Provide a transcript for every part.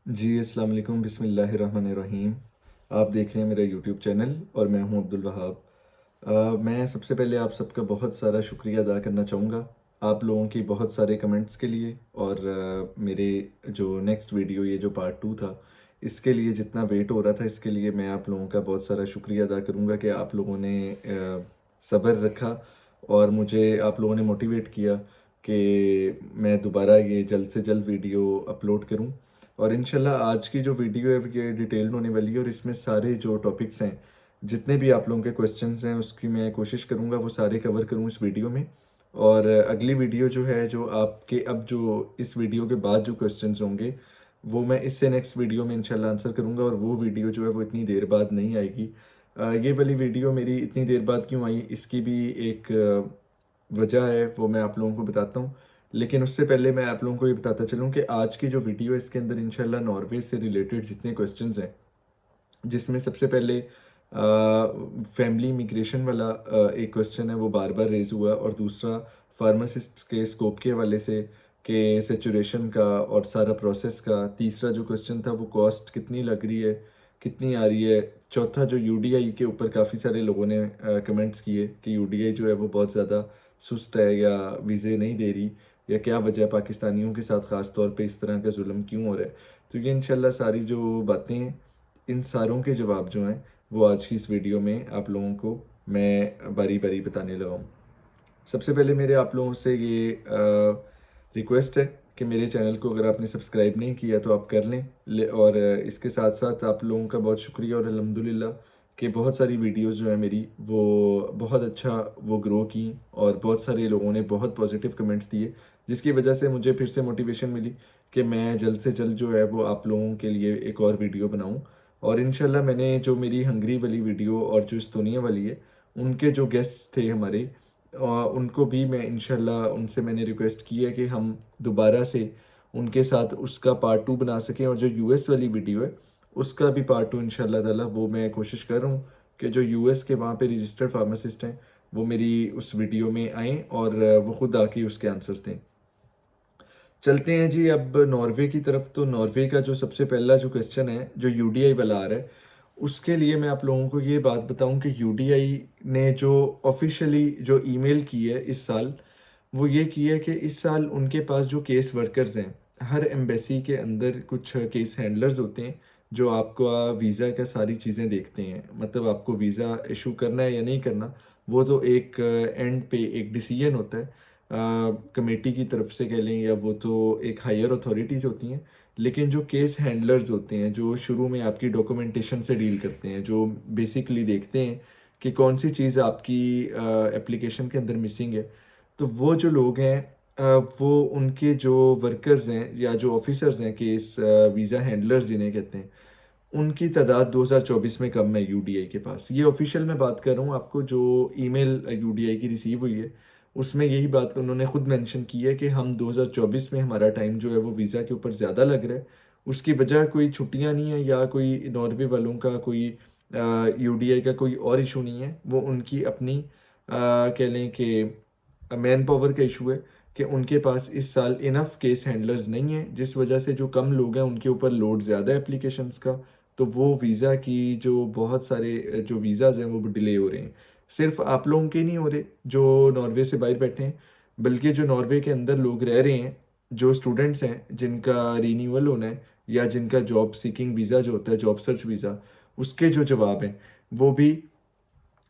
जी, अस्सलाम वालेकुम, बिस्मिल्लाहिर्रहमानिर्रहीम। आप देख रहे हैं मेरा यूट्यूब चैनल और मैं हूं अब्दुल वहाब। मैं सबसे पहले आप सबका बहुत सारा शुक्रिया अदा करना चाहूँगा, आप लोगों की बहुत सारे कमेंट्स के लिए और मेरे जो नेक्स्ट वीडियो ये जो पार्ट 2 था, इसके लिए जितना वेट हो रहा था, इसके लिए मैं आप लोगों का बहुत सारा शुक्रिया अदा करूँगा कि आप लोगों ने सब्र रखा और मुझे आप लोगों ने मोटिवेट किया कि मैं दोबारा ये जल्द से जल्द वीडियो अपलोड करूँ। और इंशाल्लाह आज की जो वीडियो है ये डिटेल्ड होने वाली है और इसमें सारे जो टॉपिक्स हैं, जितने भी आप लोगों के क्वेश्चंस हैं, उसकी मैं कोशिश करूँगा वो सारे कवर करूँ इस वीडियो में। और अगली वीडियो जो है, जो आपके अब जो इस वीडियो के बाद जो क्वेश्चंस होंगे, वो मैं इससे नेक्स्ट वीडियो में इंशाल्लाह आंसर करूँगा और वो वीडियो जो है वो इतनी देर बाद नहीं आएगी। ये वाली वीडियो मेरी इतनी देर बाद क्यों आई, इसकी भी एक वजह है, वो मैं आप लोगों को बताता हूँ। लेकिन उससे पहले मैं आप लोगों को ये बताता चलूँ कि आज की जो वीडियो है इसके अंदर इंशाल्लाह नॉर्वे से रिलेटेड जितने क्वेश्चंस हैं, जिसमें सबसे पहले फैमिली इमिग्रेशन वाला एक क्वेश्चन है, वो बार बार रेज हुआ और दूसरा फार्मासिस्ट के स्कोप के हवाले से कि सेचुरेशन का और सारा प्रोसेस का, तीसरा जो क्वेश्चन था वो कॉस्ट कितनी लग रही है, कितनी आ रही है, चौथा जो यूडीआई के ऊपर काफ़ी सारे लोगों ने कमेंट्स किए कि यूडीआई जो है वो बहुत ज़्यादा सुस्त है या वीज़े नहीं दे रही, या क्या वजह है पाकिस्तानियों के साथ ख़ास तौर पे इस तरह का जुल्म क्यों हो रहा है। तो ये इंशाल्लाह सारी जो बातें हैं, इन सारों के जवाब जो हैं वो आज की इस वीडियो में आप लोगों को मैं बारी बारी बताने लगा हूँ। सबसे पहले मेरे आप लोगों से ये रिक्वेस्ट है कि मेरे चैनल को अगर आपने सब्सक्राइब नहीं किया तो आप कर लें और इसके साथ साथ आप लोगों का बहुत शुक्रिया और अल्हम्दुलिल्लाह कि बहुत सारी वीडियोस जो है मेरी वो बहुत अच्छा वो ग्रो की और बहुत सारे लोगों ने बहुत पॉजिटिव कमेंट्स दिए, जिसकी वजह से मुझे फिर से मोटिवेशन मिली कि मैं जल्द से जल्द जो है वो आप लोगों के लिए एक और वीडियो बनाऊं। और इंशाल्लाह मैंने जो मेरी हंगरी वाली वीडियो और जो इस्तोनिया वाली है, उनके जो गेस्ट थे हमारे, उनको भी मैं इंशाल्लाह उनसे मैंने रिक्वेस्ट की है कि हम दोबारा से उनके साथ उसका पार्ट 2 बना सकें और जो यूएस वाली वीडियो है उसका भी पार्ट 2 इंशाल्लाह ताला वो मैं कोशिश कर रहा हूँ कि जो यूएस के वहाँ पे रजिस्टर्ड फार्मासिस्ट हैं वो मेरी उस वीडियो में आएँ और वो खुद आके उसके आंसर्स दें। चलते हैं जी अब नॉर्वे की तरफ। तो नॉर्वे का जो सबसे पहला जो क्वेश्चन है जो यूडीआई वाला आ रहा है, उसके लिए मैं आप लोगों को ये बात बताऊं कि यूडीआई ने जो ऑफिशियली जो ईमेल की है इस साल, वो ये की है कि इस साल उनके पास जो केस वर्कर्स हैं, हर एम्बेसी के अंदर कुछ केस हैंडलर्स होते हैं जो आपको वीज़ा का सारी चीज़ें देखते हैं, मतलब आपको वीज़ा इशू करना है या नहीं करना, वो तो एक एंड पे एक डिसीजन होता है कमेटी की तरफ से कह लें, या वो तो एक हायर अथॉरिटीज़ होती हैं। लेकिन जो केस हैंडलर्स होते हैं जो शुरू में आपकी डॉक्यूमेंटेशन से डील करते हैं, जो बेसिकली देखते हैं कि कौन सी चीज़ आपकी एप्लीकेशन के अंदर मिसिंग है, तो वो जो लोग हैं वो उनके जो वर्कर्स हैं या जो ऑफिसर्स हैं केस वीज़ा हैंडलर्स जिन्हें कहते हैं, उनकी तादाद 2024 में कम है यूडीआई के पास। ये ऑफिशियल मैं बात कर रहा हूँ आपको, जो ईमेल यूडीआई की रिसीव हुई है उसमें यही बात उन्होंने खुद मेंशन की है कि हम 2024 में हमारा टाइम जो है वो वीज़ा के ऊपर ज़्यादा लग रहा है। उसकी वजह कोई छुट्टियां नहीं है या कोई नॉर्वे वालों का कोई यूडीआई का कोई और इशू नहीं है, वो उनकी अपनी कह लें कि मैन पावर का इशू है कि उनके पास इस साल इनफ केस हैंडलर्स नहीं है, जिस वजह से जो कम लोग हैं उनके ऊपर लोड ज़्यादा है एप्लीकेशंस का। तो वो वीज़ा की जो बहुत सारे जो वीज़ाज़ हैं वो डिले हो रहे हैं। सिर्फ आप लोगों के नहीं हो रहे जो नॉर्वे से बाहर बैठे हैं, बल्कि जो नॉर्वे के अंदर लोग रह रहे हैं, जो स्टूडेंट्स हैं जिनका रीन्यूअल होना है या जिनका जॉब सीकिंग वीज़ा जो होता है, जॉब सर्च वीज़ा, उसके जो जवाब हैं वो भी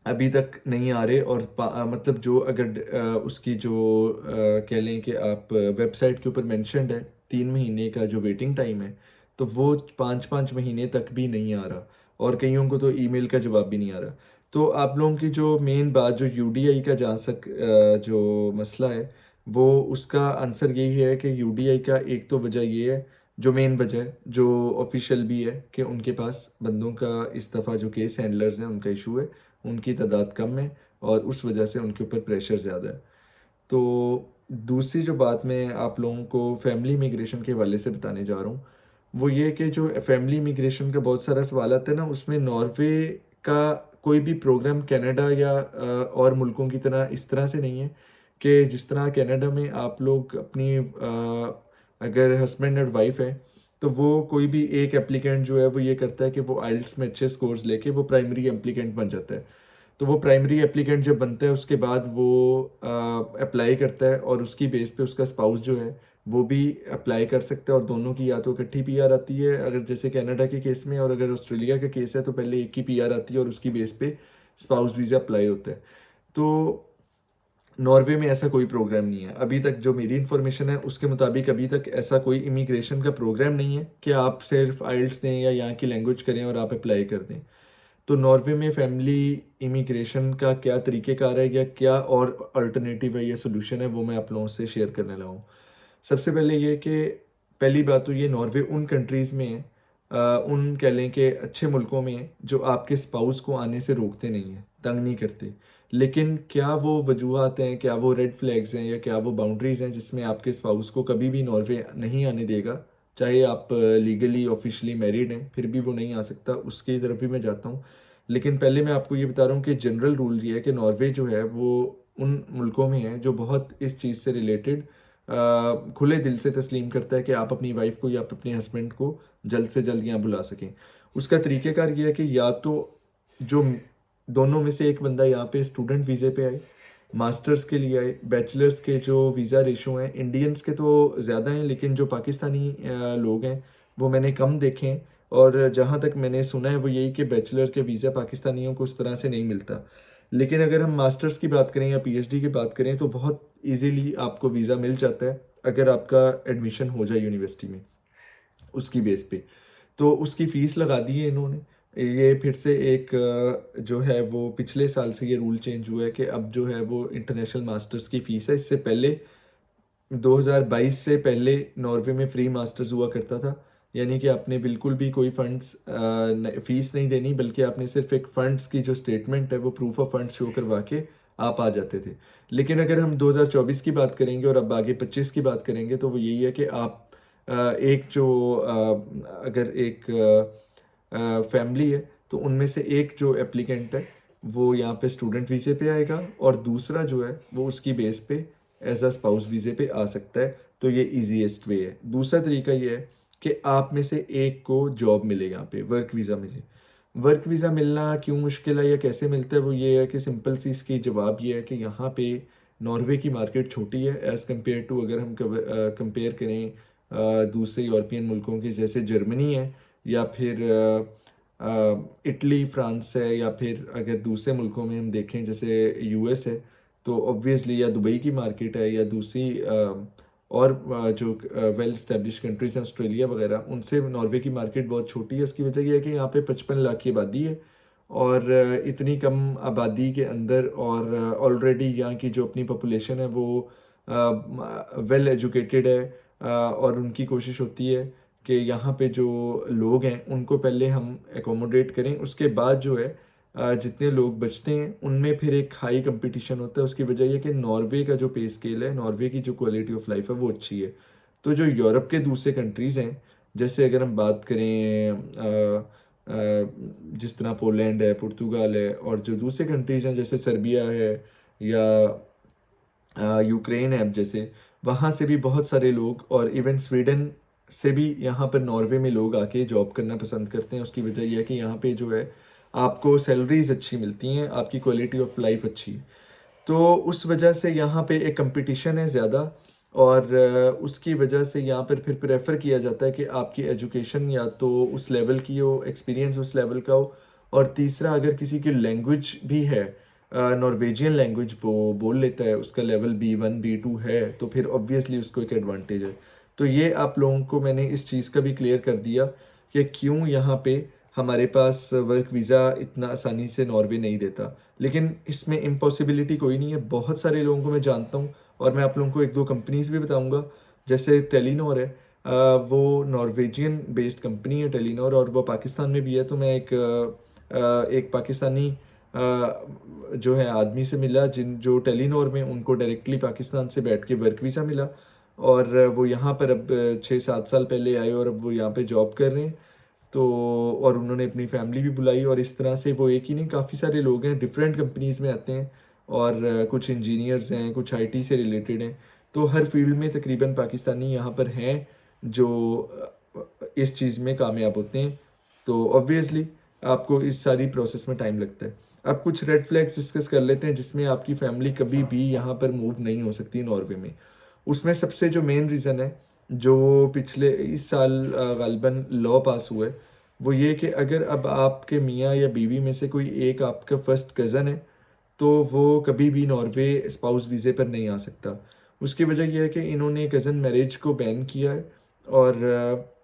अभी तक नहीं आ रहे। और मतलब जो अगर उसकी जो कह लें कि आप वेबसाइट के ऊपर मेंशन्ड है 3 महीने का जो वेटिंग टाइम है, तो वो 5-5 महीने तक भी नहीं आ रहा और कईयों को तो ईमेल का जवाब भी नहीं आ रहा। तो आप लोगों की जो मेन बात जो यूडीआई का जो मसला है, वो उसका आंसर यही है कि यूडीआई का एक तो वजह ये है, जो मेन वजह है जो ऑफिशियल भी है, कि उनके पास बंदों का इस दफ़ा जो केस हैंडलर्स हैं उनका इशू है, उनकी तादाद कम है और उस वजह से उनके ऊपर प्रेशर ज़्यादा है। तो दूसरी जो बात मैं आप लोगों को फैमिली इमिग्रेशन के हवाले से बताने जा रहा हूँ, वो ये कि जो फैमिली इमिग्रेशन का बहुत सारा सवाल आता है ना, उसमें नॉर्वे का कोई भी प्रोग्राम कनाडा या और मुल्कों की तरह इस तरह से नहीं है कि जिस तरह कनाडा में आप लोग अपनी अगर हस्बैंड और वाइफ है तो वो कोई भी एक एप्लीकेंट जो है वो ये करता है कि वो आइल्ट्स में अच्छे स्कोर्स लेके वो प्राइमरी एप्लीकेंट बन जाता है। तो वो प्राइमरी एप्लीकेंट जब बनता है उसके बाद वो अप्लाई करता है और उसकी बेस पे उसका स्पाउस जो है वो भी अप्लाई कर सकता है, और दोनों की या तो इकट्ठी पीआर आती है अगर जैसे कनाडा के केस में, और अगर ऑस्ट्रेलिया का केस है तो पहले एक की पीआर आती है और उसकी बेस पे स्पाउस वीज़ा अप्लाई होता है। तो नॉर्वे में ऐसा कोई प्रोग्राम नहीं है अभी तक, जो मेरी इन्फॉर्मेशन है उसके मुताबिक अभी तक ऐसा कोई इमिग्रेशन का प्रोग्राम नहीं है कि आप सिर्फ आइल्ट्स दें या यहाँ की लैंग्वेज करें और आप अप्लाई कर दें। तो नॉर्वे में फैमिली इमिग्रेशन का क्या तरीक़ेकार है या क्या और अल्टरनेटिव है या सोल्यूशन है, वो मैं आप लोगों से शेयर करने लगा हूँ। सबसे पहले ये कि पहली बात तो ये नॉर्वे उन कंट्रीज़ में है, उन कह लें कि अच्छे मुल्कों में है जो आपके स्पाउस को आने से रोकते नहीं हैं, तंग नहीं करते। लेकिन क्या वो वजूहत हैं, क्या वो रेड फ्लैग्स हैं या क्या वो बाउंड्रीज़ हैं जिसमें आपके स्पाउस को कभी भी नॉर्वे नहीं आने देगा, चाहे आप लीगली ऑफिशियली मैरिड हैं फिर भी वो नहीं आ सकता, उसकी तरफ भी मैं जाता हूँ। लेकिन पहले मैं आपको ये बता रहा हूँ कि जनरल रूल ये है कि नॉर्वे जो है वो उन मुल्कों में है जो बहुत इस चीज़ से रिलेटेड खुले दिल से तस्लीम करता है कि आप अपनी वाइफ को या आप अपने हस्बैंड को जल्द से जल्द यहाँ बुला सकें। उसका तरीक़ेकार ये है कि या तो जो दोनों में से एक बंदा यहाँ पे स्टूडेंट वीज़े पे आए, मास्टर्स के लिए आए, बैचलर्स के जो वीज़ा रेशो हैं इंडियंस के तो ज़्यादा हैं, लेकिन जो पाकिस्तानी लोग हैं वो मैंने कम देखे हैं। और जहाँ तक मैंने सुना है वो यही कि बैचलर के वीज़ा पाकिस्तानियों को उस तरह से नहीं मिलता। लेकिन अगर हम मास्टर्स की बात करें या पीएचडी की बात करें तो बहुत इजीली आपको वीज़ा मिल जाता है अगर आपका एडमिशन हो जाए यूनिवर्सिटी में उसकी बेस पे। तो उसकी फ़ीस लगा दी है इन्होंने। ये फिर से एक जो है वो पिछले साल से ये रूल चेंज हुआ है कि अब जो है वो इंटरनेशनल मास्टर्स की फ़ीस है। इससे पहले 2022 से पहले नॉर्वे में फ्री मास्टर्स हुआ करता था, यानी कि आपने बिल्कुल भी कोई फंड्स फीस नहीं देनी, बल्कि आपने सिर्फ एक फ़ंड्स की जो स्टेटमेंट है वो प्रूफ ऑफ फंड्स शो करवा के आप आ जाते थे। लेकिन अगर हम 2024 की बात करेंगे और अब आगे 25 की बात करेंगे तो वो यही है कि आप एक जो अगर एक फैमिली है तो उनमें से एक जो एप्लीकेंट है वो यहाँ पे स्टूडेंट वीज़े पे आएगा और दूसरा जो है वो उसकी बेस पे एज अ स्पाउस वीज़े पे आ सकता है। तो ये ईजीएस्ट वे है। दूसरा तरीका ये है कि आप में से एक को जॉब मिले, यहाँ पे वर्क वीज़ा मिले। वर्क वीज़ा मिलना क्यों मुश्किल है या कैसे मिलता है, वो ये है कि सिंपल सी इसकी जवाब ये है कि यहाँ पे नॉर्वे की मार्केट छोटी है एज़ कम्पेयर टू, अगर हम कंपेयर करें दूसरे यूरोपियन मुल्कों के जैसे जर्मनी है या फिर इटली, फ्रांस है, या फिर अगर दूसरे मुल्कों में हम देखें जैसे यूएस है तो ऑब्वियसली, या दुबई की मार्केट है, या दूसरी और जो वेल स्टैब्लिश कंट्रीज हैं ऑस्ट्रेलिया वगैरह, उनसे नॉर्वे की मार्केट बहुत छोटी है। उसकी वजह यह है कि यहाँ पे 55 लाख की आबादी है और इतनी कम आबादी के अंदर और ऑलरेडी यहाँ की जो अपनी पॉपुलेशन है वो वेल एजुकेटेड है, और उनकी कोशिश होती है कि यहाँ पे जो लोग हैं उनको पहले हम एकोमोडेट करें, उसके बाद जो है जितने लोग बचते हैं उनमें फिर एक हाई कंपटीशन होता है। उसकी वजह यह कि नॉर्वे का जो पे स्केल है, नॉर्वे की जो क्वालिटी ऑफ लाइफ है वो अच्छी है। तो जो यूरोप के दूसरे कंट्रीज़ हैं, जैसे अगर हम बात करें जिस तरह पोलैंड है, पुर्तगाल है, और जो दूसरे कंट्रीज़ हैं जैसे सर्बिया है या यूक्रेन है, अब जैसे वहाँ से भी बहुत सारे लोग, और इवन स्वीडन से भी यहाँ पर नॉर्वे में लोग आके जॉब करना पसंद करते हैं। उसकी वजह यह है कि यहाँ पे जो है आपको सैलरीज अच्छी मिलती हैं, आपकी क्वालिटी ऑफ लाइफ अच्छी है। तो उस वजह से यहाँ पे एक कंपटीशन है ज़्यादा, और उसकी वजह से यहाँ पर फिर प्रेफर किया जाता है कि आपकी एजुकेशन या तो उस लेवल की हो, एक्सपीरियंस उस लेवल का हो, और तीसरा अगर किसी की लैंग्वेज भी है, नॉर्वेजियन लैंग्वेज वो बोल लेता है, उसका लेवल B1 B2 है, तो फिर ऑब्वियसली उसको एक एडवांटेज है। तो ये आप लोगों को मैंने इस चीज़ का भी क्लियर कर दिया कि क्यों यहाँ पे हमारे पास वर्क वीज़ा इतना आसानी से नॉर्वे नहीं देता। लेकिन इसमें इम्पॉसिबिलिटी कोई नहीं है, बहुत सारे लोगों को मैं जानता हूँ, और मैं आप लोगों को एक दो कंपनीज भी बताऊँगा। जैसे टेलीनॉर है, वो नॉर्वेजियन बेस्ड कंपनी है टेलीनॉर, और वो पाकिस्तान में भी है। तो मैं एक पाकिस्तानी जो है आदमी से मिला जो टेलीनॉर में, उनको डायरेक्टली पाकिस्तान से बैठ के वर्क वीज़ा मिला, और वो यहाँ पर अब 6-7 साल पहले आए और अब वो यहाँ पे जॉब कर रहे हैं। तो और उन्होंने अपनी फैमिली भी बुलाई, और इस तरह से वो एक ही नहीं, काफ़ी सारे लोग हैं डिफरेंट कंपनीज़ में आते हैं, और कुछ इंजीनियर्स हैं, कुछ आईटी से रिलेटेड हैं। तो हर फील्ड में तकरीबन पाकिस्तानी यहाँ पर हैं जो इस चीज़ में कामयाब होते हैं, तो ऑब्वियसली आपको इस सारी प्रोसेस में टाइम लगता है। अब कुछ रेड फ्लैग्स डिस्कस कर लेते हैं जिसमें आपकी फैमिली कभी भी यहाँ पर मूव नहीं हो सकती नॉर्वे में। उसमें सबसे जो मेन रीज़न है, जो पिछले इस साल ग़ालिबन लॉ पास हुआ है, वो ये कि अगर अब आपके मियाँ या बीवी में से कोई एक आपका फर्स्ट कज़न है, तो वो कभी भी नॉर्वे स्पाउस वीज़े पर नहीं आ सकता। उसकी वजह ये है कि इन्होंने कज़न मैरिज को बैन किया है, और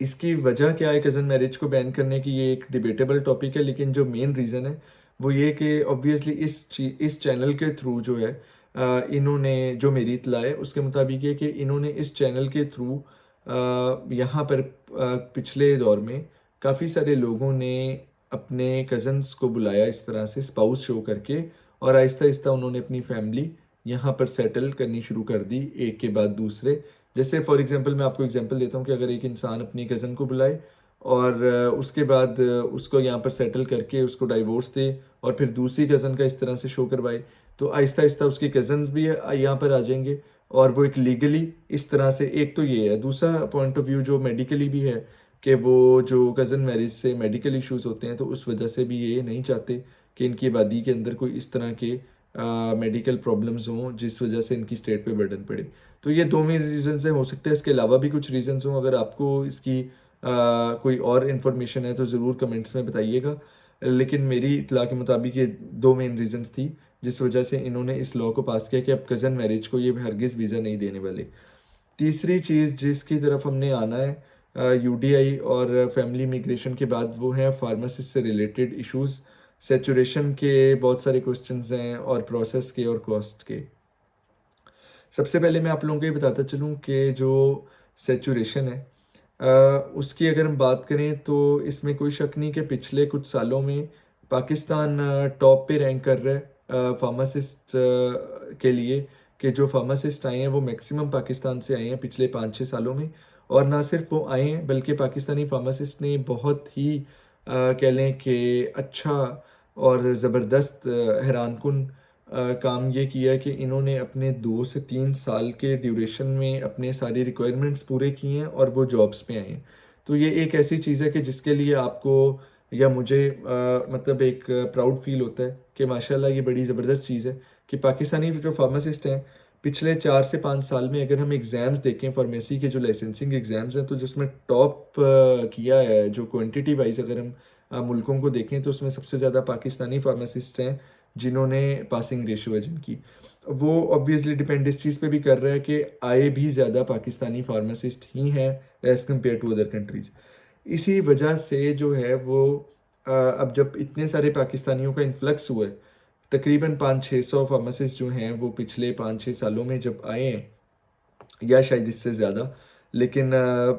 इसकी वजह क्या है कज़न मैरिज को बैन करने की, ये एक डिबेटेबल टॉपिक है, लेकिन जो मेन रीज़न है वो ये कि ऑब्वियसली इस चैनल के थ्रू जो है इन्होंने, जो मेरी इत्तला है उसके मुताबिक ये कि इन्होंने इस चैनल के थ्रू यहाँ पर पिछले दौर में काफ़ी सारे लोगों ने अपने कज़न्स को बुलाया इस तरह से स्पाउस शो करके, और आहिस्ता आहिस्ता उन्होंने अपनी फैमिली यहाँ पर सेटल करनी शुरू कर दी एक के बाद दूसरे। जैसे फॉर एग्जांपल मैं आपको एग्जांपल देता हूँ कि अगर एक इंसान अपनी कज़न को बुलाए और उसके बाद उसको यहाँ पर सेटल करके उसको डाइवोर्स दे और फिर दूसरी कज़न का इस तरह से शो करवाए, तो आहिस्ता आहिस्ता उसके कज़न्स भी यहाँ पर आ जाएंगे, और वो एक लीगली इस तरह से, एक तो ये है। दूसरा पॉइंट ऑफ व्यू जो मेडिकली भी है कि वो जो कज़न मैरिज से मेडिकल इश्यूज़ होते हैं, तो उस वजह से भी ये नहीं चाहते कि इनकी आबादी के अंदर कोई इस तरह के मेडिकल प्रॉब्लम्स हों जिस वजह से इनकी स्टेट पे बर्डन पड़े। तो ये दो मेन रीज़न्स हैं, हो सकता है इसके अलावा भी कुछ रीज़न्स हों। अगर आपको इसकी कोई और इन्फॉर्मेशन है तो ज़रूर कमेंट्स में बताइएगा, लेकिन मेरी इत्तला के मुताबिक ये दो मेन रीज़न्स थी जिस वजह से इन्होंने इस लॉ को पास किया कि अब कज़न मैरिज को ये हरगिज़ वीज़ा नहीं देने वाले। तीसरी चीज़ जिसकी तरफ हमने आना है यूडीआई और फैमिली इमिग्रेशन के बाद, वो है फार्मासिस्ट से रिलेटेड इश्यूज़। सैचुरेशन के बहुत सारे क्वेश्चंस हैं और प्रोसेस के और कॉस्ट के। सबसे पहले मैं आप लोगों को ये बताता चलूँ कि जो सैचुरेशन है उसकी अगर हम बात करें तो इसमें कोई शक नहीं कि पिछले कुछ सालों में पाकिस्तान टॉप पे रैंक कर रहा है फार्मासिस्ट के लिए, कि जो फार्मासिस्ट आए हैं वो मैक्सिमम पाकिस्तान से आए हैं पिछले 5-6 सालों में। और ना सिर्फ वो आए हैं बल्कि पाकिस्तानी फार्मासिस्ट ने बहुत ही कह लें कि अच्छा और ज़बरदस्त हैरानकुन काम ये किया है कि इन्होंने अपने 2 से 3 साल के ड्यूरेशन में अपने सारी रिक्वायरमेंट्स पूरे किए हैं और वो जॉब्स पे आए हैं। तो ये एक ऐसी चीज़ है कि जिसके लिए आपको या मुझे मतलब एक प्राउड फील होता है कि माशाल्लाह ये बड़ी ज़बरदस्त चीज़ है कि पाकिस्तानी जो फार्मासिस्ट हैं पिछले 4 से 5 साल में, अगर हम एग्ज़ाम्स देखें फार्मेसी के जो लाइसेंसिंग एग्ज़ाम्स हैं, तो जिसमें टॉप किया है जो क्वांटिटी वाइज अगर हम मुल्कों को देखें, तो उसमें सबसे ज़्यादा पाकिस्तानी फार्मासिस्ट हैं जिन्होंने पासिंग रेशियो है जिनकी। वो ऑब्वियसली डिपेंड इस चीज़ पे भी कर रहा है कि आए भी ज़्यादा पाकिस्तानी फार्मासिस्ट ही हैं as compared to other countries. इसी वजह से जो है वो अब जब इतने सारे पाकिस्तानियों का इन्फ्लक्स हुआ है, तकरीबन 500-600 फार्मासिस्ट जो हैं वो पिछले 5-6 सालों में जब आए हैं, या शायद इससे ज़्यादा, लेकिन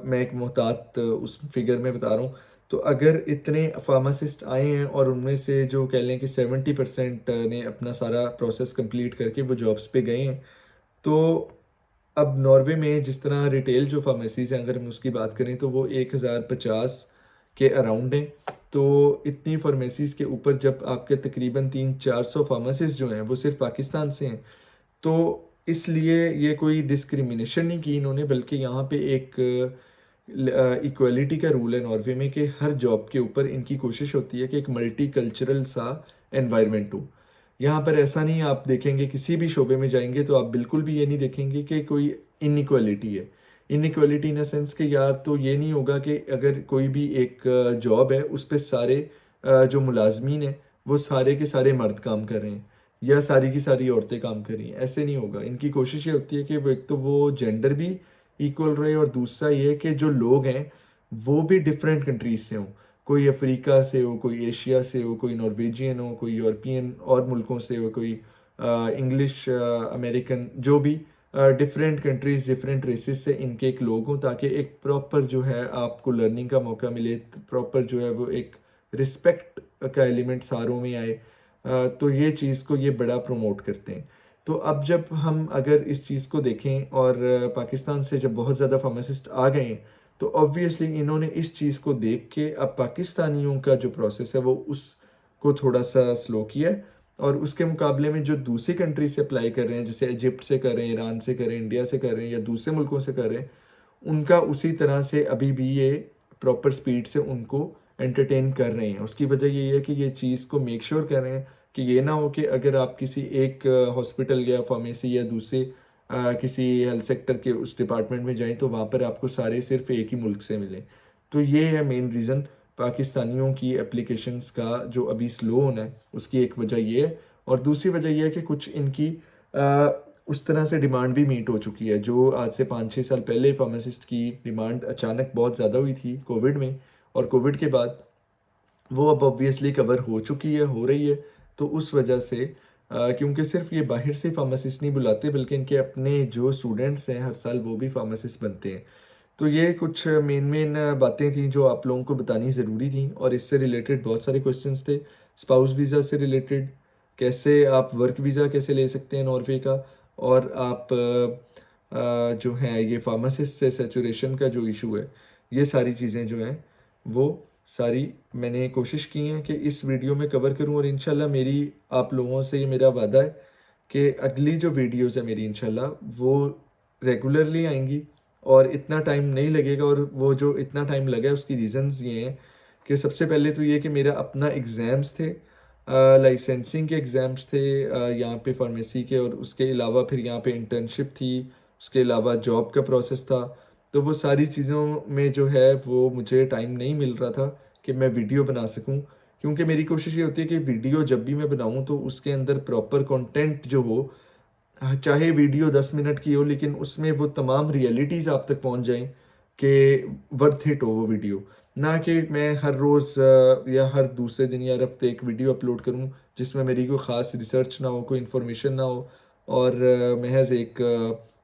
मैं एक मोहतात उस फिगर में बता रहा हूँ। तो अगर इतने फार्मासिस्ट आए हैं और उनमें से जो कह लें कि 70% ने अपना सारा प्रोसेस कंप्लीट करके वो जॉब्स पे गए हैं, तो अब नॉर्वे में जिस तरह रिटेल जो फार्मेसीज़ हैं अगर हम उसकी बात करें तो वो 1050 के अराउंड हैं। तो इतनी फार्मेसीज़ के ऊपर जब आपके तकरीबन 300-400 फार्मासिस्ट जो हैं वो सिर्फ पाकिस्तान से हैं, तो इसलिए ये कोई डिस्क्रिमिनेशन नहीं की इन्होंने, बल्कि यहाँ पे एक इक्वलिटी का रूल है नॉर्वे में कि हर जॉब के ऊपर इनकी कोशिश होती है कि एक मल्टी कल्चरल सा एनवायरनमेंट हो। यहाँ पर ऐसा नहीं आप देखेंगे, किसी भी शोबे में जाएंगे तो आप बिल्कुल भी ये नहीं देखेंगे कि कोई इनइक्वालिटी है। इनइक्वालिटी इन अ सेंस कि यार तो ये नहीं होगा कि अगर कोई भी एक जॉब है उस पर सारे जो मुलाजमीन हैं वो सारे के सारे मर्द काम कर रहे हैं या सारी की सारी औरतें काम कर रही हैं, ऐसे नहीं होगा। इनकी कोशिश ये होती है कि वो एक तो वो जेंडर भी इक्वल रहे, और दूसरा ये कि जो लोग हैं वो भी डिफरेंट कंट्रीज से हों, कोई अफ्रीका से हो, कोई एशिया से हो, कोई नॉर्वेजियन हो, कोई यूरोपियन और मुल्कों से हो, कोई इंग्लिश अमेरिकन, जो भी डिफरेंट कंट्रीज डिफरेंट रेसेस से इनके एक लोग हों, ताकि एक प्रॉपर जो है आपको लर्निंग का मौका मिले, प्रॉपर जो है वो एक रिस्पेक्ट का एलिमेंट सारों में आए। तो ये चीज़ को ये बड़ा प्रमोट करते हैं। तो अब जब हम अगर इस चीज़ को देखें और पाकिस्तान से जब बहुत ज़्यादा फार्मासिस्ट आ गए हैं, तो ऑब्वियसली इन्होंने इस चीज़ को देख के अब पाकिस्तानियों का जो प्रोसेस है वो उसको थोड़ा सा स्लो किया है, और उसके मुकाबले में जो दूसरी कंट्री से अप्लाई कर रहे हैं, जैसे इजिप्ट से कर रहे हैं, ईरान से कर रहे हैं, इंडिया से कर रहे हैं या दूसरे मुल्कों से कर रहे हैं, उनका उसी तरह से अभी भी ये प्रॉपर स्पीड से उनको एंटरटेन कर रहे हैं। उसकी वजह यही है कि ये चीज़ को मेक श्योर कर रहे हैं कि ये ना हो कि अगर आप किसी एक हॉस्पिटल या फार्मेसी या दूसरे किसी हेल्थ सेक्टर के उस डिपार्टमेंट में जाएं तो वहाँ पर आपको सारे सिर्फ एक ही मुल्क से मिलें। तो ये है मेन रीज़न पाकिस्तानियों की एप्लीकेशंस का जो अभी स्लो होना है, उसकी एक वजह ये है। और दूसरी वजह ये है कि कुछ इनकी उस तरह से डिमांड भी मीट हो चुकी है। जो आज से 5-6 साल पहले फार्मासिस्ट की डिमांड अचानक बहुत ज़्यादा हुई थी कोविड में, और कोविड के बाद वो अब ऑब्वियसली कवर हो चुकी है, हो रही है। तो उस वजह से क्योंकि सिर्फ ये बाहर से फार्मासिस्ट नहीं बुलाते बल्कि इनके अपने जो स्टूडेंट्स हैं हर साल वो भी फार्मासिस्ट बनते हैं। तो ये कुछ मेन मेन बातें थी जो आप लोगों को बतानी ज़रूरी थी, और इससे रिलेटेड बहुत सारे क्वेश्चंस थे। स्पाउस वीज़ा से रिलेटेड, कैसे आप वर्क वीज़ा कैसे ले सकते हैं नॉर्वे का, और आप जो है ये फार्मासिस्ट से सैचुरेशन का जो इशू है, ये सारी चीज़ें जो हैं वो सारी मैंने कोशिश की हैं कि इस वीडियो में कवर करूं। और इंशाल्लाह मेरी आप लोगों से ये मेरा वादा है कि अगली जो वीडियोस है मेरी इंशाल्लाह वो रेगुलरली आएंगी और इतना टाइम नहीं लगेगा। और वो जो इतना टाइम लगा है उसकी रीज़न्स ये हैं कि सबसे पहले तो ये कि मेरा अपना एग्ज़ाम्स थे, लाइसेंसिंग के एग्ज़ाम्स थे यहाँ पे फार्मेसी के, और उसके अलावा फिर यहाँ पे इंटर्नशिप थी, उसके अलावा जॉब का प्रोसेस था। तो वो सारी चीज़ों में जो है वो मुझे टाइम नहीं मिल रहा था कि मैं वीडियो बना सकूं, क्योंकि मेरी कोशिश ये होती है कि वीडियो जब भी मैं बनाऊं तो उसके अंदर प्रॉपर कंटेंट जो हो, चाहे वीडियो 10 मिनट की हो लेकिन उसमें वो तमाम रियलिटीज़ आप तक पहुंच जाएं कि वर्थ इट हो वो वीडियो। ना कि मैं हर रोज़ या हर दूसरे दिन या हर हफ्ते एक वीडियो अपलोड करूं जिसमें मेरी कोई ख़ास रिसर्च ना हो, कोई इन्फॉर्मेशन ना हो, और महज एक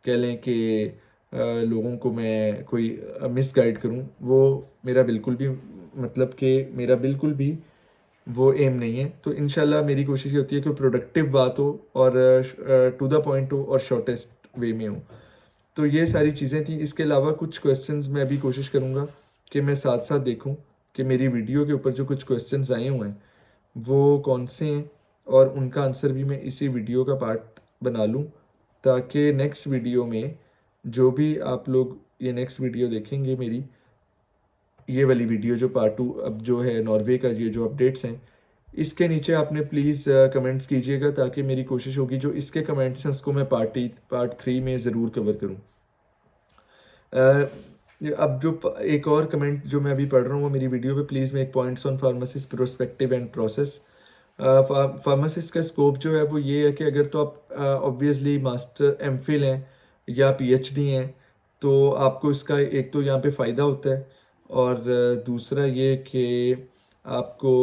कह लें कि लोगों को मैं कोई मिसगाइड करूं। वो मेरा बिल्कुल भी मतलब कि मेरा बिल्कुल भी वो एम नहीं है। तो इंशाल्लाह मेरी कोशिश ये होती है कि प्रोडक्टिव बात हो और टू द पॉइंट हो और शॉर्टेस्ट वे में हो। तो ये सारी चीज़ें थी। इसके अलावा कुछ क्वेश्चंस मैं भी कोशिश करूँगा कि मैं साथ साथ देखूँ कि मेरी वीडियो के ऊपर जो कुछ क्वेश्चंस आए हुए हैं वो कौन से हैं, और उनका आंसर भी मैं इसी वीडियो का पार्ट बना लूँ, ताकि नेक्स्ट वीडियो में जो भी आप लोग ये नेक्स्ट वीडियो देखेंगे मेरी, ये वाली वीडियो जो पार्ट 2 अब जो है नॉर्वे का, ये जो अपडेट्स हैं, इसके नीचे आपने प्लीज़ कमेंट्स कीजिएगा, ताकि मेरी कोशिश होगी जो इसके कमेंट्स हैं उसको मैं पार्ट 3 में ज़रूर कवर करूँ। अब जो एक और कमेंट जो मैं अभी पढ़ रहा हूँ वो मेरी वीडियो पे, please make points on pharmacist prospective and process. Pharmacist का स्कोप जो है वो ये है कि अगर तो आप ऑब्वियसली मास्टर एमफिल हैं या पीएचडी हैं तो आपको इसका एक तो यहाँ पे फ़ायदा होता है, और दूसरा ये कि आपको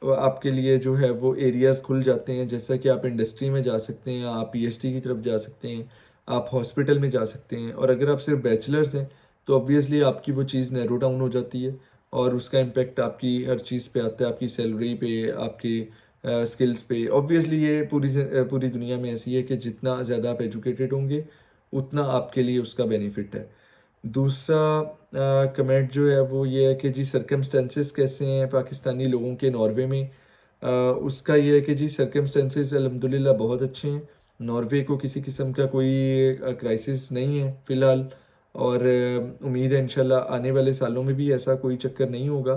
आपके लिए जो है वो एरियाज़ खुल जाते हैं, जैसा कि आप इंडस्ट्री में जा सकते हैं, आप पीएचडी की तरफ जा सकते हैं, आप हॉस्पिटल में जा सकते हैं। और अगर आप सिर्फ बैचलर्स हैं तो ऑब्वियसली आपकी वो चीज़ नैरो डाउन हो जाती है, और उसका इम्पेक्ट आपकी हर चीज़ पे आता है, आपकी सैलरी पे, आपकी स्किल्स पे। ऑब्वियसली ये पूरी दुनिया में ऐसी है कि जितना ज़्यादा आप एजुकेटेड होंगे उतना आपके लिए उसका बेनिफिट है। दूसरा कमेंट जो है वो ये है कि जी सर्कमस्टेंसेस कैसे हैं पाकिस्तानी लोगों के नॉर्वे में। उसका ये है कि जी सर्कमस्टेंसेस अल्हम्दुलिल्लाह बहुत अच्छे हैं। नॉर्वे को किसी किस्म का कोई क्राइसिस नहीं है फ़िलहाल, और उम्मीद है इंशाल्लाह आने वाले सालों में भी ऐसा कोई चक्कर नहीं होगा।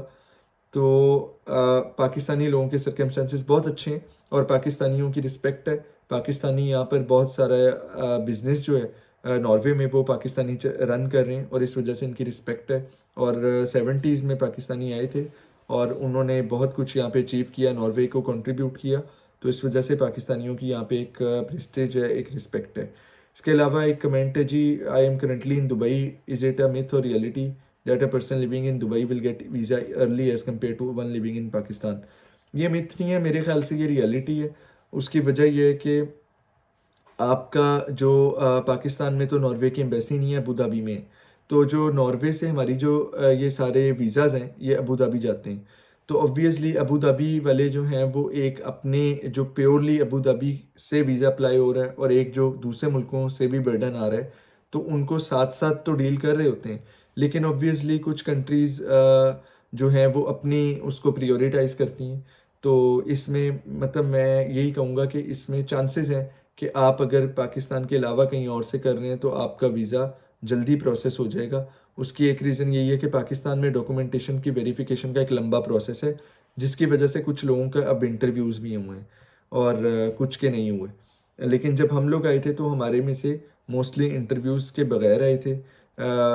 तो पाकिस्तानी लोगों के सर्कमस्टेंसेस बहुत अच्छे हैं और पाकिस्तानियों की रिस्पेक्ट है। पाकिस्तानी यहाँ पर बहुत सारा बिजनेस जो है नॉर्वे में वो पाकिस्तानी रन कर रहे हैं, और इस वजह से इनकी रिस्पेक्ट है। और 70s में पाकिस्तानी आए थे और उन्होंने बहुत कुछ यहाँ पे अचीव किया, नॉर्वे को कंट्रीब्यूट किया। तो इस वजह से पाकिस्तानियों की यहाँ पे एक प्रेस्टीज है, एक रिस्पेक्ट है। इसके अलावा एक कमेंट है जी, I am currently in Dubai, is it a myth or reality that a person living in Dubai will get visa early as compare to one living in Pakistan. ये मिथ नहीं है, मेरे ख्याल से ये रियलिटी है। उसकी वजह ये है कि आपका जो पाकिस्तान में तो नॉर्वे की एम्बेसी नहीं है, अबू धाबी में। तो जो नॉर्वे से हमारी जो ये सारे वीज़ाज़ हैं ये अबू धाबी जाते हैं। तो ऑब्वियसली अबू धाबी वाले जो हैं वो एक अपने जो प्योरली अबू धाबी से वीज़ा अप्लाई हो रहा है, और एक जो दूसरे मुल्कों से भी बर्डन आ रहा है, तो उनको साथ साथ तो डील कर रहे होते हैं। लेकिन ऑब्वियसली कुछ कंट्रीज़ जो हैं वो अपनी उसको प्रियोरिटाइज़ करती हैं। तो इसमें मतलब मैं यही कहूँगा कि इसमें चांसेस हैं कि आप अगर पाकिस्तान के अलावा कहीं और से कर रहे हैं तो आपका वीज़ा जल्दी प्रोसेस हो जाएगा। उसकी एक रीज़न यही है कि पाकिस्तान में डॉक्यूमेंटेशन की वेरिफिकेशन का एक लंबा प्रोसेस है, जिसकी वजह से कुछ लोगों का अब इंटरव्यूज़ भी हुए हैं और कुछ के नहीं हुए। लेकिन जब हम लोग आए थे तो हमारे में से मोस्टली इंटरव्यूज़ के बगैर आए थे।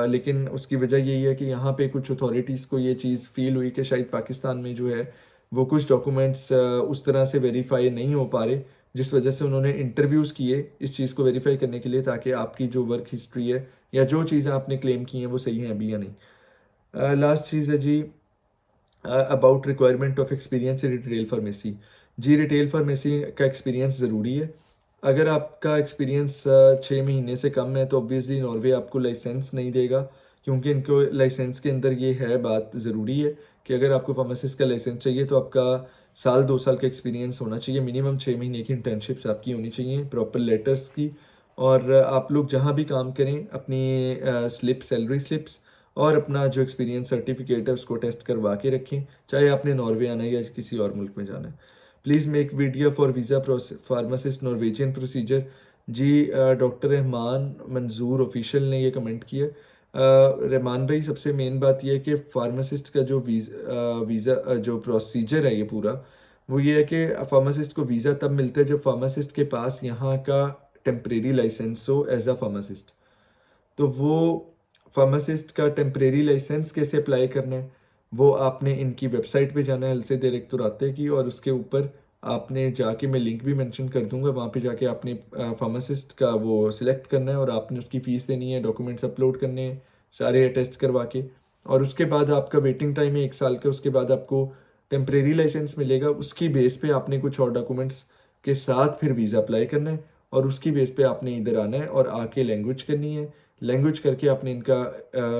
लेकिन उसकी वजह यही है कि यहाँ पे कुछ अथॉरिटीज़ को ये चीज़ फ़ील हुई कि शायद पाकिस्तान में जो है वो कुछ डॉक्यूमेंट्स उस तरह से वेरीफाई नहीं हो पा रहे, जिस वजह से उन्होंने इंटरव्यूज़ किए इस चीज़ को वेरीफाई करने के लिए, ताकि आपकी जो वर्क हिस्ट्री है या जो चीज़ें आपने क्लेम की हैं वो सही हैं अभी या नहीं। लास्ट चीज़ है जी, about requirement of experience in retail pharmacy. जी, रिटेल फार्मेसी का एक्सपीरियंस ज़रूरी है। अगर आपका एक्सपीरियंस 6 महीने से कम है तो ऑब्वियसली नॉर्वे आपको लाइसेंस नहीं देगा, क्योंकि इनको लाइसेंस के अंदर ये है बात ज़रूरी है कि अगर आपको फार्मासिस्ट का लाइसेंस चाहिए तो आपका साल 2 साल का एक्सपीरियंस होना चाहिए, मिनिमम 6 महीने की इंटर्नशिप्स आपकी होनी चाहिए प्रॉपर लेटर्स की। और आप लोग जहाँ भी काम करें अपनी स्लिप, सैलरी स्लिप्स और अपना जो एक्सपीरियंस सर्टिफिकेट है उसको टेस्ट करवा के रखें, चाहे आपने नॉर्वे आना है या किसी और मुल्क में जाना है। Please make video for visa pharmacist Norwegian procedure. जी, डॉक्टर रहमान मंजूर ऑफिशियल ने ये कमेंट किया। रहमान भाई, सबसे मेन बात यह है कि फार्मासिस्ट का जो वीज़ा जो प्रोसीजर है ये पूरा, वो ये है कि फार्मासिस्ट को वीज़ा तब मिलता है जब फार्मासिस्ट के पास यहाँ का टेम्परेरी लाइसेंस हो एज अ फार्मासिस्ट। तो वो फार्मासिस्ट का टेम्परेरी लाइसेंस कैसे अप्लाई करना है, वो आपने इनकी वेबसाइट पे जाना है, एलसे डायरेक्टोराते की, और उसके ऊपर आपने जाके, मैं लिंक भी मेंशन कर दूंगा, वहाँ पे जाके आपने फार्मासिस्ट का वो सिलेक्ट करना है और आपने उसकी फ़ीस देनी है, डॉक्यूमेंट्स अपलोड करने हैं सारे अटेस्ट करवा के। और उसके बाद आपका वेटिंग टाइम है 1 साल का, उसके बाद आपको टेम्परेरी लाइसेंस मिलेगा। उसकी बेस पे आपने कुछ और डॉक्यूमेंट्स के साथ फिर वीज़ा अप्लाई करना है और उसकी बेस पे आपने इधर आना है और आके लैंग्वेज करनी है। लैंग्वेज करके आपने इनका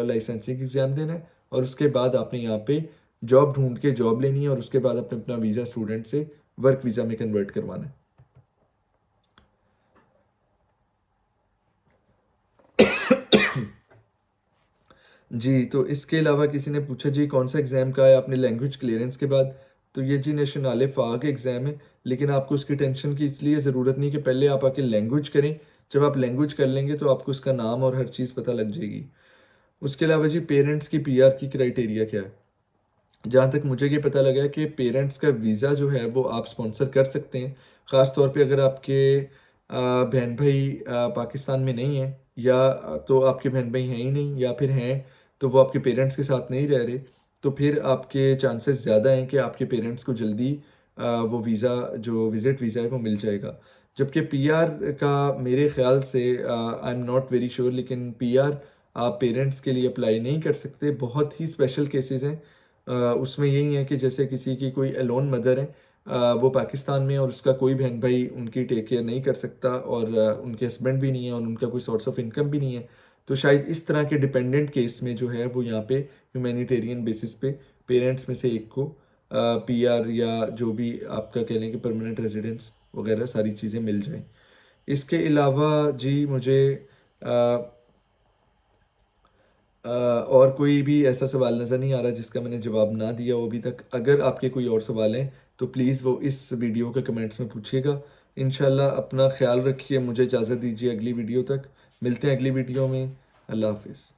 लाइसेंसिंग एग्ज़ाम देना है और उसके बाद आपने यहाँ पे जॉब ढूंढ के जॉब लेनी है और उसके बाद अपने अपना वीज़ा स्टूडेंट से वर्क वीज़ा में कन्वर्ट करवाना है। जी, तो इसके अलावा किसी ने पूछा जी कौन सा एग्ज़ाम का है आपने लैंग्वेज क्लियरेंस के बाद, तो ये जी नेशनल फ़ाग एग्ज़ाम है, लेकिन आपको उसकी टेंशन की इसलिए ज़रूरत नहीं कि पहले आप आके लैंग्वेज करें। जब आप लैंग्वेज कर लेंगे तो आपको उसका नाम और हर चीज़ पता लग जाएगी। उसके अलावा जी पेरेंट्स की पीआर की क्राइटेरिया क्या है? जहाँ तक मुझे ये पता लगा है कि पेरेंट्स का वीज़ा जो है वो आप स्पॉन्सर कर सकते हैं, ख़ास तौर पे अगर आपके बहन भाई पाकिस्तान में नहीं है, या तो आपके बहन भाई हैं ही नहीं, या फिर हैं तो वो आपके पेरेंट्स के साथ नहीं रह रहे, तो फिर आपके चांसेस ज़्यादा हैं कि आपके पेरेंट्स को जल्दी वो वीज़ा, जो विज़िट वीज़ा है वो मिल जाएगा। जबकि पीआर का मेरे ख़्याल से I am not very sure, लेकिन पीआर आप पेरेंट्स के लिए अप्लाई नहीं कर सकते, बहुत ही स्पेशल केसेस हैं। उसमें यही है कि जैसे किसी की कोई एलोन मदर है, वो पाकिस्तान में, और उसका कोई बहन भाई उनकी टेक केयर नहीं कर सकता, और उनके हस्बैंड भी नहीं है और उनका कोई सोर्स ऑफ इनकम भी नहीं है, तो शायद इस तरह के डिपेंडेंट केस में जो है वो यहाँ पे ह्यूमैनिटेरियन बेसिस पे पेरेंट्स में से एक को पीआर या जो भी आपका कह लें कि परमानेंट रेजिडेंस वगैरह सारी चीज़ें मिल जाएं। इसके अलावा जी मुझे और कोई भी ऐसा सवाल नज़र नहीं आ रहा जिसका मैंने जवाब ना दिया हो अभी तक। अगर आपके कोई और सवाल हैं तो प्लीज़ वो इस वीडियो के कमेंट्स में पूछिएगा। इंशाल्लाह अपना ख्याल रखिए, मुझे इजाज़त दीजिए, अगली वीडियो तक मिलते हैं, अगली वीडियो में। अल्लाह हाफिज़।